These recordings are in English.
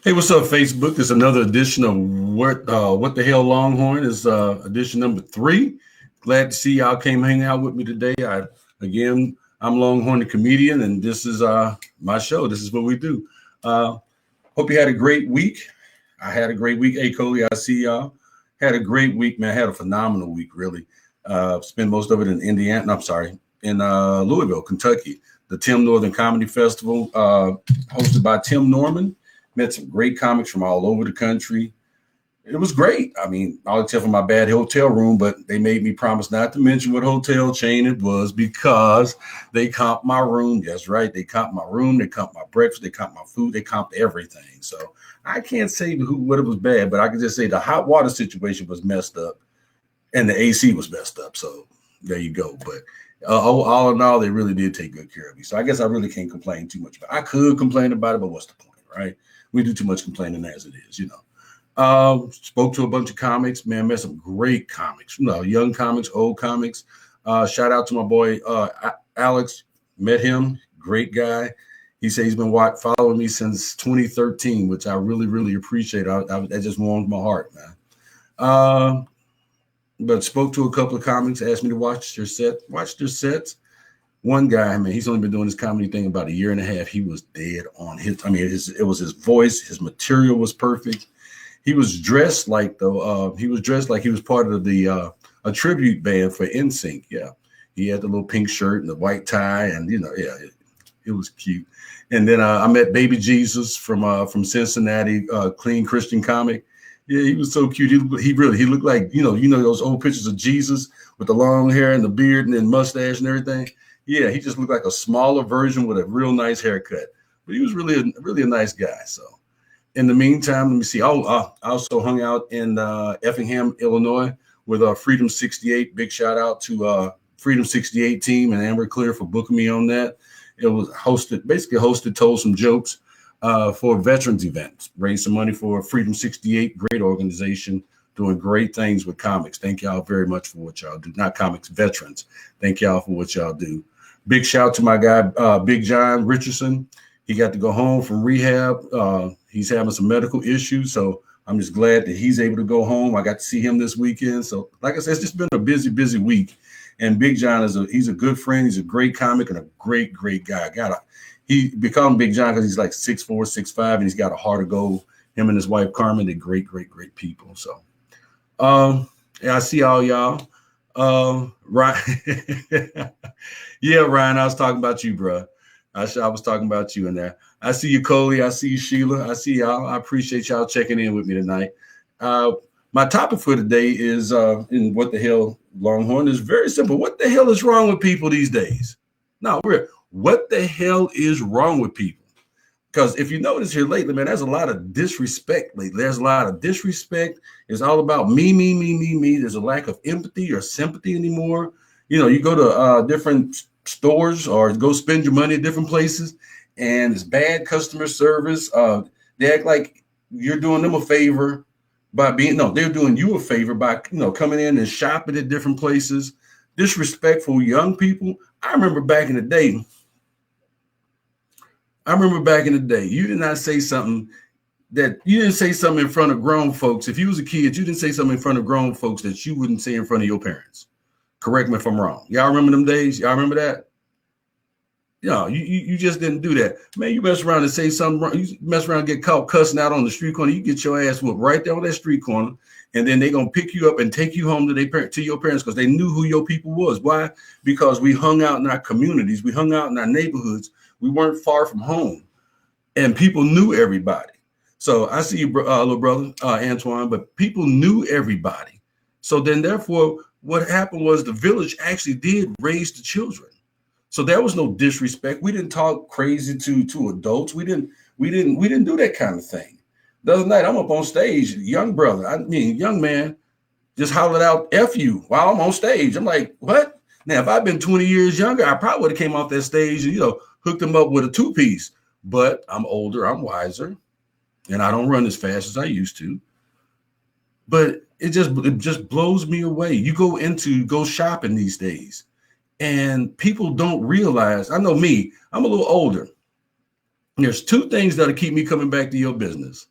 Hey, what's up, Facebook? It's another edition of What the Hell Longhorn is edition number 3. Glad to see y'all came hang out with me today. I'm Longhorn the comedian, and this is my show. This is what we do. Uh, Hope you had a great week. I had a great week. Hey, Coley, I see y'all. Had a great week, man. I had a phenomenal week, really. Spent most of it in Indiana. No, I'm sorry, in Louisville, Kentucky. The Tim Northern Comedy Festival, hosted by Tim Norman. Met some great comics from all over the country. It was great. I mean, all except for my bad hotel room, but they made me promise not to mention what hotel chain it was because they comped my room. That's right. They comped my room. They comped my breakfast. They comped my food. They comped everything. So I can't say what it was bad, but I can just say the hot water situation was messed up and the AC was messed up. So there you go. But all in all, they really did take good care of me. So I guess I really can't complain too much. I could complain about it, but what's the point, right? We do too much complaining as it is, you know. Spoke to a bunch of comics, man, met some great comics, young comics, old comics. Shout out to my boy, Alex, met him, great guy. He said he's been following me since 2013, which I really, really appreciate. That just warmed my heart, man. But spoke to a couple of comics, asked me to watch their sets. One guy, man, he's only been doing this comedy thing about a year and a half. He was dead on his. I mean, it was his voice. His material was perfect. He was dressed like he was part of the a tribute band for NSYNC. Yeah, he had the little pink shirt and the white tie, and it was cute. And then I met Baby Jesus from Cincinnati, clean Christian comic. Yeah, he was so cute. He looked like those old pictures of Jesus with the long hair and the beard and then mustache and everything. Yeah, he just looked like a smaller version with a real nice haircut. But he was really a nice guy. So in the meantime, let me see. I also hung out in Effingham, Illinois with Freedom 68. Big shout out to Freedom 68 team and Amber Clear for booking me on that. It was hosted, told some jokes for veterans events, raised some money for Freedom 68, great organization, doing great things with comics. Thank y'all very much for what y'all do. Not comics, veterans. Thank y'all for what y'all do. Big shout to my guy, Big John Richardson. He got to go home from rehab. He's having some medical issues, so I'm just glad that he's able to go home. I got to see him this weekend. So like I said, it's just been a busy, busy week. And Big John he's a good friend. He's a great comic and a great, great guy. He become Big John because he's like 6'4", 6'5", and he's got a heart of gold. Him and his wife, Carmen, they're great, great, great people. So I see all y'all. Ryan. Yeah, Ryan, I was talking about you, bro. I was talking about you in there. I see you, Coley. I see you, Sheila. I see y'all. I appreciate y'all checking in with me tonight. My topic for today is in What the Hell Longhorn is very simple. What the hell is wrong with people these days? No, what the hell is wrong with people? Because if you notice here lately, man, there's a lot of disrespect lately. There's a lot of disrespect. It's all about me, me, me, me, me. There's a lack of empathy or sympathy anymore. You go to different stores or go spend your money at different places, and it's bad customer service. They act like you're doing them a favor by they're doing you a favor by coming in and shopping at different places. Disrespectful young people. I remember back in the day, you did not say something in front of grown folks. If you was a kid, you didn't say something in front of grown folks that you wouldn't say in front of your parents. Correct me if I'm wrong. Y'all remember them days? Y'all remember that? No, you just didn't do that. Man, you mess around and say something wrong. You mess around and get caught cussing out on the street corner. You get your ass whooped right there on that street corner. And then they're going to pick you up and take you home to your parents because they knew who your people was. Why? Because we hung out in our communities. We hung out in our neighborhoods. We weren't far from home. And people knew everybody. So I see you, little brother, Antoine, but people knew everybody. So then, therefore, what happened was the village actually did raise the children. So there was no disrespect. We didn't talk crazy to adults. We didn't do that kind of thing. The other night, I'm up on stage, young man, just hollered out "F you" while I'm on stage. I'm like, what? Now, if I'd been 20 years younger, I probably would have came off that stage and hooked them up with a 2-piece. But I'm older, I'm wiser, and I don't run as fast as I used to. But it just blows me away. You go shopping these days, and people don't realize. I know me. I'm a little older. There's 2 things that'll keep me coming back to your business.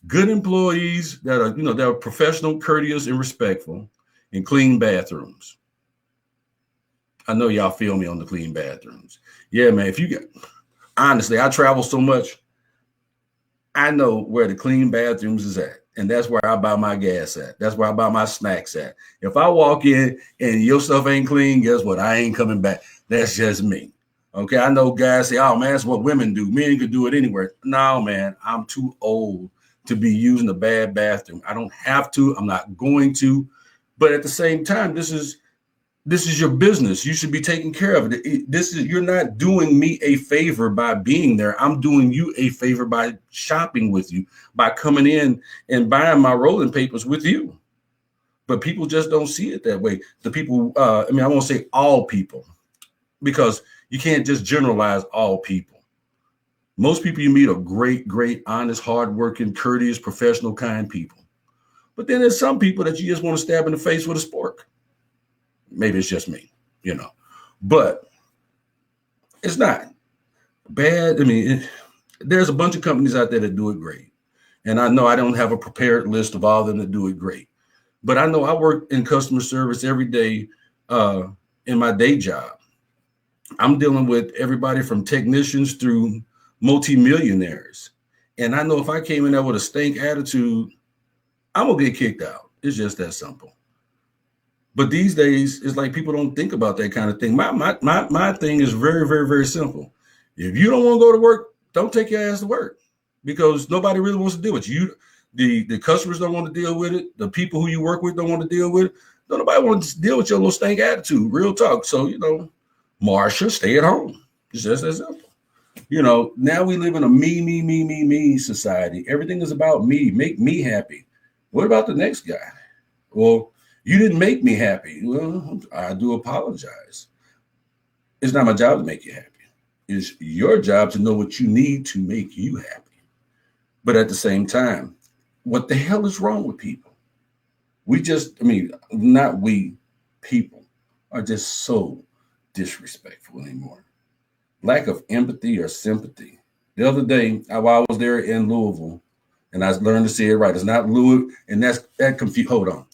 Good employees that are, that are professional, courteous, and respectful, and clean bathrooms. I know y'all feel me on the clean bathrooms. Yeah, man. If you get, honestly, I travel so much, I know where the clean bathrooms is at. And that's where I buy my gas at. That's where I buy my snacks at. If I walk in and your stuff ain't clean, guess what? I ain't coming back. That's just me. Okay. I know guys say, oh man, that's what women do. Men could do it anywhere. No, man, I'm too old to be using a bad bathroom. I don't have to. I'm not going to. But at the same time, this is your business. You should be taking care of it. You're not doing me a favor by being there. I'm doing you a favor by shopping with you, by coming in and buying my rolling papers with you. But people just don't see it that way. The people, I won't say all people, because you can't just generalize all people. Most people you meet are great, great, honest, hardworking, courteous, professional, kind people. But then there's some people that you just want to stab in the face with a spork. Maybe it's just me, but it's not bad. There's a bunch of companies out there that do it great. And I know I don't have a prepared list of all of them that do it great, but I know I work in customer service every day in my day job. I'm dealing with everybody from technicians through multimillionaires. And I know if I came in there with a stink attitude, I'm going to get kicked out. It's just that simple. But these days, it's like people don't think about that kind of thing. My thing is very, very, very simple. If you don't want to go to work, don't take your ass to work, because nobody really wants to deal with you. The customers don't want to deal with it. The people who you work with don't want to deal with it. Nobody wants to deal with your little stank attitude. Real talk. So, Marsha, stay at home. It's just that simple. Now we live in a me society. Everything is about me. Make me happy. What about the next guy? Well, you didn't make me happy. Well, I do apologize. It's not my job to make you happy. It's your job to know what you need to make you happy. But at the same time, what the hell is wrong with people? People are just so disrespectful anymore. Lack of empathy or sympathy. The other day, while I was there in Louisville, and I learned to say it right. It's not Louis, and that confused. Hold on.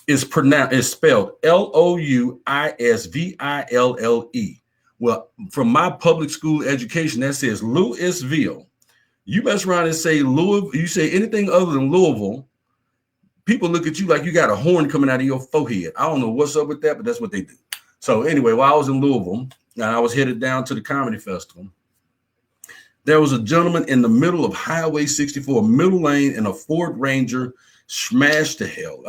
It's spelled Louisville. Well, from my public school education, that says Louisville. You mess around and say Louisville, you say anything other than Louisville, people look at you like you got a horn coming out of your forehead. I don't know what's up with that, but that's what they do. So anyway, while I was in Louisville, and I was headed down to the comedy festival, there was a gentleman in the middle of Highway 64, middle lane, in a Ford Ranger, smashed to hell.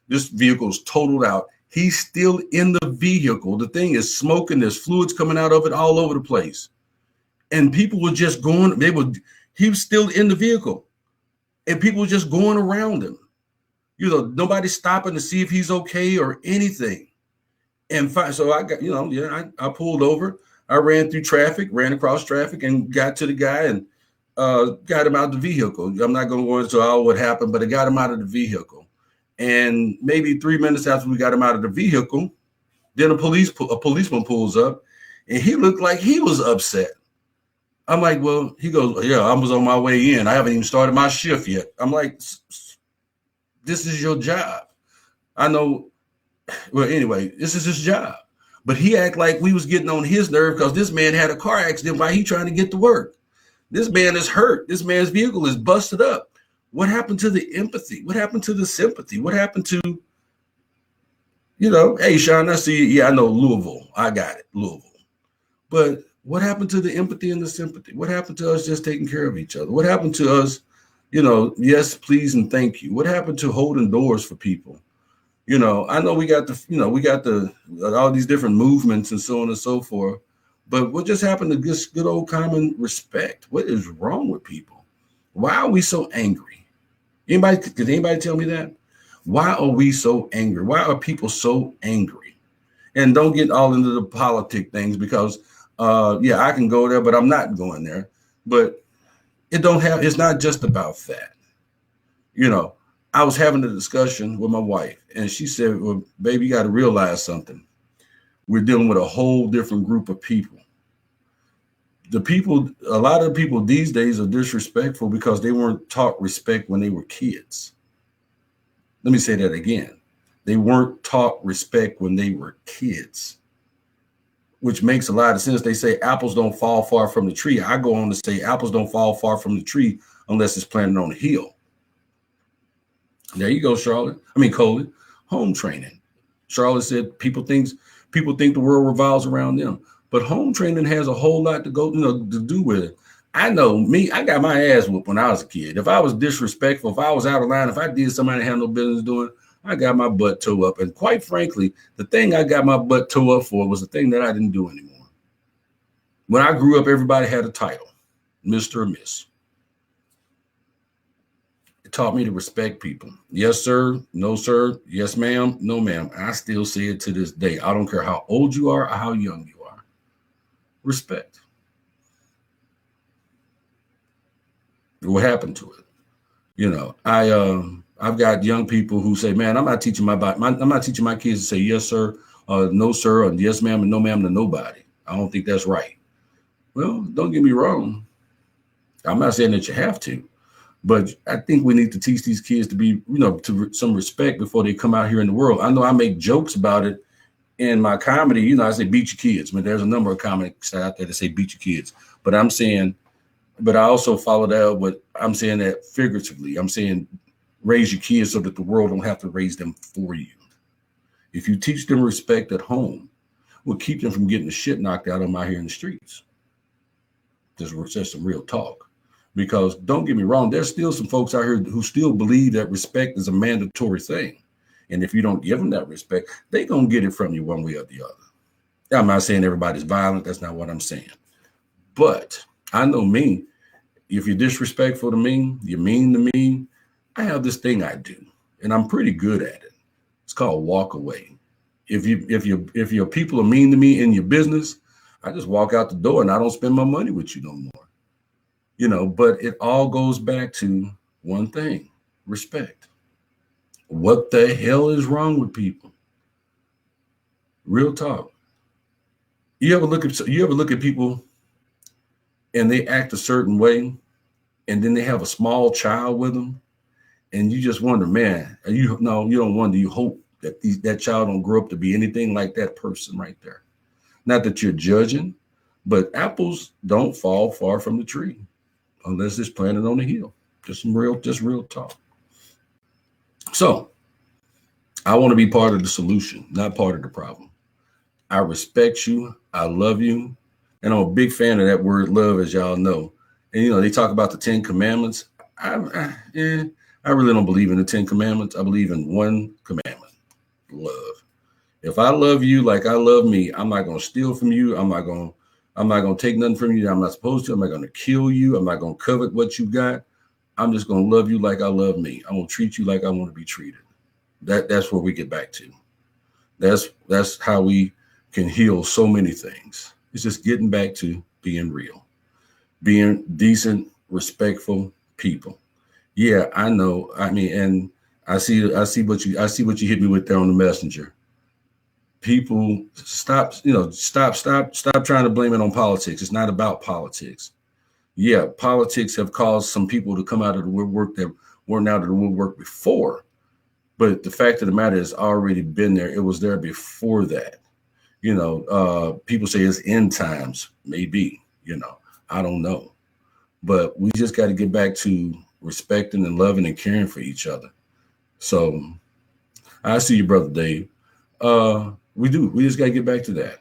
This vehicle is totaled out. He's still in the vehicle. The thing is smoking. There's fluids coming out of it all over the place. And people were just going, he was still in the vehicle. And people were just going around him. Nobody stopping to see if he's okay or anything. And so I got, I pulled over. I ran across traffic, and got to the guy and got him out of the vehicle. I'm not going to go into all what happened, but I got him out of the vehicle. And maybe 3 minutes after we got him out of the vehicle, then a policeman pulls up, and he looked like he was upset. I'm like, well, he goes, yeah, I was on my way in. I haven't even started my shift yet. I'm like, this is your job. I know. Well, anyway, this is his job. But he act like we was getting on his nerve because this man had a car accident while he trying to get to work. This man is hurt. This man's vehicle is busted up. What happened to the empathy? What happened to the sympathy? What happened to, hey, Sean, I see you. Yeah, I know Louisville. I got it, Louisville. But what happened to the empathy and the sympathy? What happened to us just taking care of each other? What happened to us, yes, please, and thank you? What happened to holding doors for people? I know we got all these different movements and so on and so forth, but what just happened to this good old common respect? What is wrong with people? Why are we so angry? Can anybody tell me that? Why are we so angry? Why are people so angry? And don't get all into the politic things, because I can go there, but I'm not going there. But it's not just about that. I was having a discussion with my wife, and she said, well, baby, you got to realize something. We're dealing with a whole different group of people. A lot of the people these days are disrespectful because they weren't taught respect when they were kids. Let me say that again. They weren't taught respect when they were kids, which makes a lot of sense. They say apples don't fall far from the tree. I go on to say apples don't fall far from the tree unless it's planted on a hill. There you go, Charlotte. I mean, Coley. Home training. Charlotte said people think the world revolves around them, but home training has a whole lot to go, to do with it. I know me. I got my ass whooped when I was a kid. If I was disrespectful, if I was out of line, if I did something I had no business doing, I got my butt toe up. And quite frankly, the thing I got my butt toe up for was the thing that I didn't do anymore. When I grew up, everybody had a title, Mr. or Miss. It taught me to respect people. Yes, sir. No, sir. Yes, ma'am. No, ma'am. I still say it to this day. I don't care how old you are or how young you are. Respect. What happened to it? I've got young people who say, "Man, I'm not teaching my kids to say yes, sir, no, sir, or yes, ma'am, and no, ma'am to nobody. I don't think that's right." Well, don't get me wrong. I'm not saying that you have to. But I think we need to teach these kids to be, to some respect before they come out here in the world. I know I make jokes about it in my comedy. I say beat your kids. I mean, there's a number of comics out there that say beat your kids. But I also follow that up with, I'm saying that figuratively. I'm saying raise your kids so that the world don't have to raise them for you. If you teach them respect at home, we'll keep them from getting the shit knocked out of them out here in the streets. Just some real talk. Because don't get me wrong, there's still some folks out here who still believe that respect is a mandatory thing. And if you don't give them that respect, they're going to get it from you one way or the other. I'm not saying everybody's violent. That's not what I'm saying. But I know me, if you're disrespectful to me, you're mean to me, I have this thing I do, and I'm pretty good at it. It's called walk away. If your people are mean to me in your business, I just walk out the door and I don't spend my money with you no more. But it all goes back to one thing: respect. What the hell is wrong with people? Real talk. You ever look at people and they act a certain way, and then they have a small child with them, and you just wonder, man, you don't wonder, you hope that that child don't grow up to be anything like that person right there. Not that you're judging, but apples don't fall far from the tree unless it's planted on the hill. Just real talk. So I want to be part of the solution, not part of the problem. I respect you. I love you. And I'm a big fan of that word love, as y'all know. And, they talk about the 10 commandments. I really don't believe in the 10 commandments. I believe in one commandment: love. If I love you like I love me, I'm not going to steal from you. I'm not going to take nothing from you that I'm not supposed to. I'm not going to kill you. I'm not going to covet what you got. I'm just going to love you like I love me. I'm going to treat you like I want to be treated. That's where we get back to. That's how we can heal so many things. It's just getting back to being real, being decent, respectful people. Yeah, I know. I mean, and I see what you hit me with there on the messenger. People stop trying to blame it on politics. It's not about politics. Yeah, politics have caused some people to come out of the woodwork that weren't out of the woodwork before. But the fact of the matter is already been there. It was there before that. People say it's end times. Maybe, I don't know. But we just got to get back to respecting and loving and caring for each other. So I see you, Brother Dave. We do. We just got to get back to that.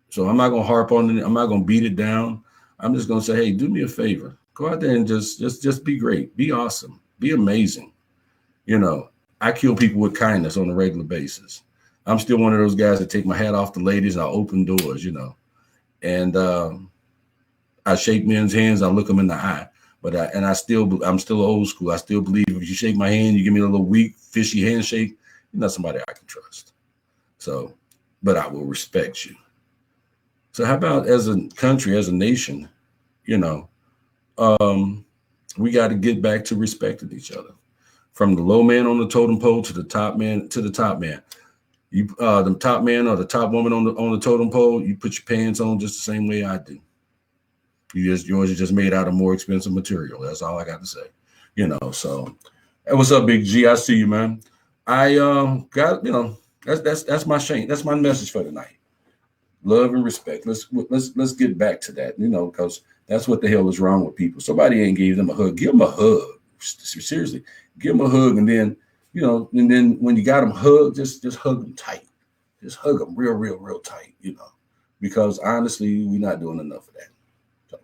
So I'm not going to harp on it. I'm not going to beat it down. I'm just going to say, hey, do me a favor. Go out there and just be great. Be awesome. Be amazing. I kill people with kindness on a regular basis. I'm still one of those guys that take my hat off to ladies. I open doors, and I shake men's hands. I look them in the eye. But I'm still old school. I still believe if you shake my hand, you give me a little weak, fishy handshake, you're not somebody I can trust. So, but I will respect you. So how about as a country, as a nation, we got to get back to respecting each other. From the low man on the totem pole to the top man to the top man. You the top man or the top woman on the totem pole, you put your pants on just the same way I do. Yours is just made out of more expensive material. That's all I got to say. So hey, what's up, Big G? I see you, man. I got that's my shame. That's my message for tonight. Love and respect. Let's get back to that. Because that's what the hell is wrong with people. Somebody ain't gave them a hug. Give them a hug. Seriously, give them a hug, and then when you got them hugged, just hug them tight. Just hug them real tight. Because honestly, we're not doing enough of that. So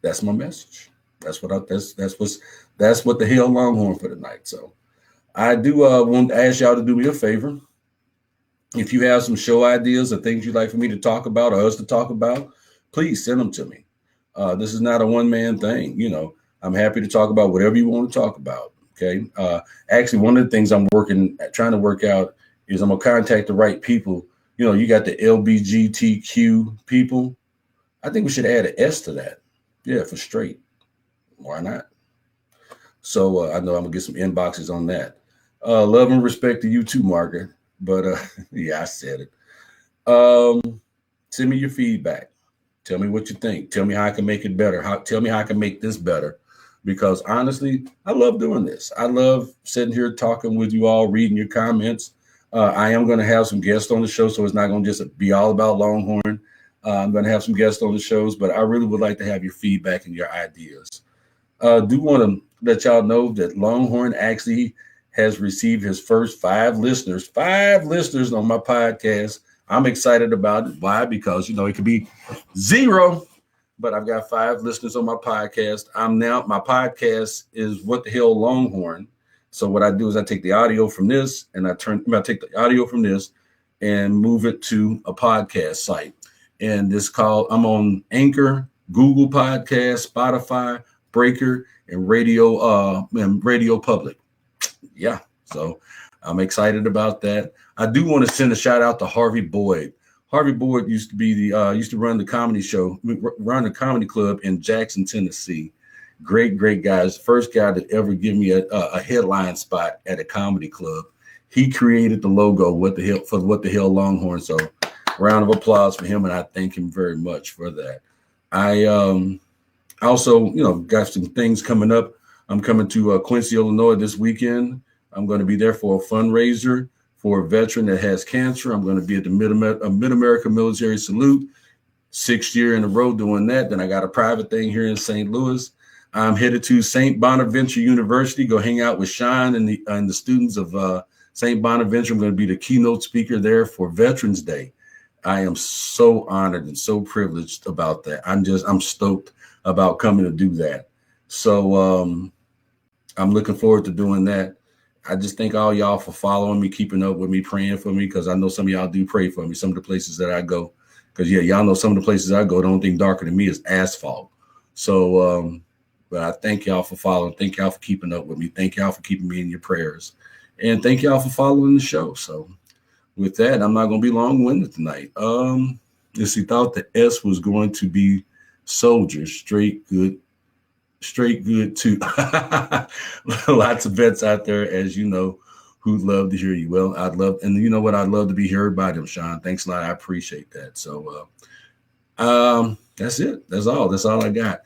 that's my message. That's what the hell Longhorn for tonight. So I do want to ask y'all to do me a favor. If you have some show ideas or things you'd like for me to talk about or us to talk about, please send them to me. This is not a one-man thing. I'm happy to talk about whatever you want to talk about. Okay. Actually, one of the things I'm trying to work out is I'm going to contact the right people. You got the LBGTQ people. I think we should add an S to that. Yeah, for straight. Why not? So I know I'm going to get some inboxes on that. Love and respect to you too, Margaret. But yeah, I said it. Send me your feedback. Tell me what you think. Tell me how I can make it better. Tell me how I can make this better. Because honestly, I love doing this. I love sitting here talking with you all, reading your comments. I am going to have some guests on the show, so it's not going to just be all about Longhorn. I'm going to have some guests on the shows, but I really would like to have your feedback and your ideas. Do want to let y'all know that Longhorn actually has received his first 5 listeners on my podcast. I'm excited about it. Why? Because, it could be 0, but I've got 5 listeners on my podcast. My podcast is What the Hell Longhorn. So what I do is I take the audio from this and I take the audio from this and move it to a podcast site. And I'm on Anchor, Google Podcast, Spotify, Breaker, and Radio Public. Yeah, so I'm excited about that. I do want to send a shout out to Harvey Boyd. Harvey Boyd used to run the comedy show, run the comedy club in Jackson, Tennessee. Great guys. First guy to ever give me a headline spot at a comedy club. He created the logo What the Hell Longhorn. So round of applause for him, and I thank him very much for that. I also, got some things coming up. I'm coming to Quincy, Illinois this weekend. I'm going to be there for a fundraiser for a veteran that has cancer. I'm going to be at the Mid-America Military Salute, 6th year in a row doing that. Then I got a private thing here in St. Louis. I'm headed to St. Bonaventure University, go hang out with Sean and the students of St. Bonaventure. I'm going to be the keynote speaker there for Veterans Day. I am so honored and so privileged about that. I'm stoked about coming to do that. So I'm looking forward to doing that. I just thank all y'all for following me, keeping up with me, praying for me, because I know some of y'all do pray for me, some of the places that I go. Because, yeah, y'all know some of the places I go, the only thing darker than me is asphalt. So, but I thank y'all for following. Thank y'all for keeping up with me. Thank y'all for keeping me in your prayers. And thank y'all for following the show. So with that, I'm not going to be long-winded tonight. He thought the S was going to be soldiers, straight good too. Lots of vets out there, as you know, who'd love to hear you. Well, I'd love to be heard by them, Sean. Thanks a lot. I appreciate that. So that's it. That's all I got.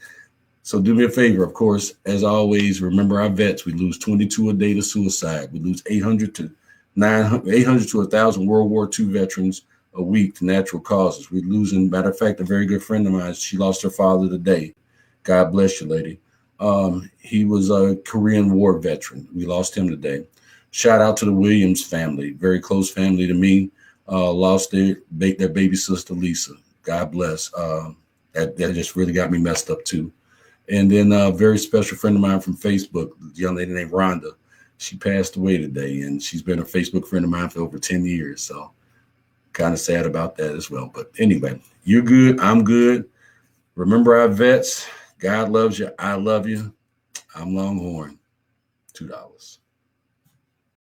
So do me a favor, of course, as always, remember our vets. We lose 22 a day to suicide. We lose 800 to 1,000 World War II veterans a week to natural causes. We're losing, matter of fact, a very good friend of mine, she lost her father today. God bless you, lady. He was a Korean War veteran. We lost him today. Shout out to the Williams family, very close family to me. Lost their baby sister, Lisa. God bless. That just really got me messed up too. And then a very special friend of mine from Facebook, a young lady named Rhonda. She passed away today, and she's been a Facebook friend of mine for over 10 years. So kind of sad about that as well. But anyway, you're good. I'm good. Remember our vets. God loves you. I love you. I'm Longhorn. $2.